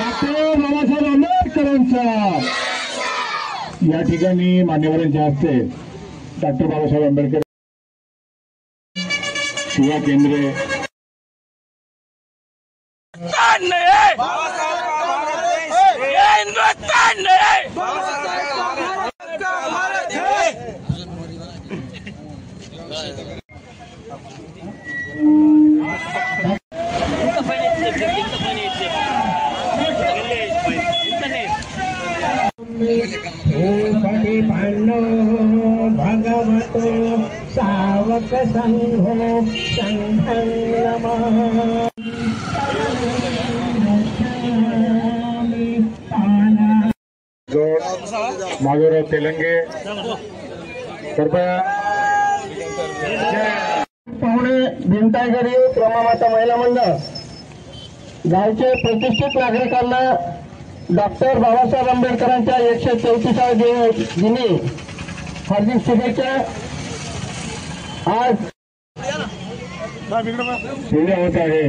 Doctor Babasaheb आंबेडकरांचा या ठिकाणी मान्यवरांच्या हस्ते डॉक्टर बाबासाहेब आंबेडकर युवा केंद्र भगवतो सावक संघो संघं नमः। माधवराव तेलंगे कृपया पाहुणे भिंतागरी क्रमामाता महिला मंडळ गावचे प्रतिष्ठित नागरिकांना डॉक्टर बाबासाहेब आंबेडकरांच्या 134व्या दिनी हार्दिक शुभेच्छा। आज पूजा होत आहे।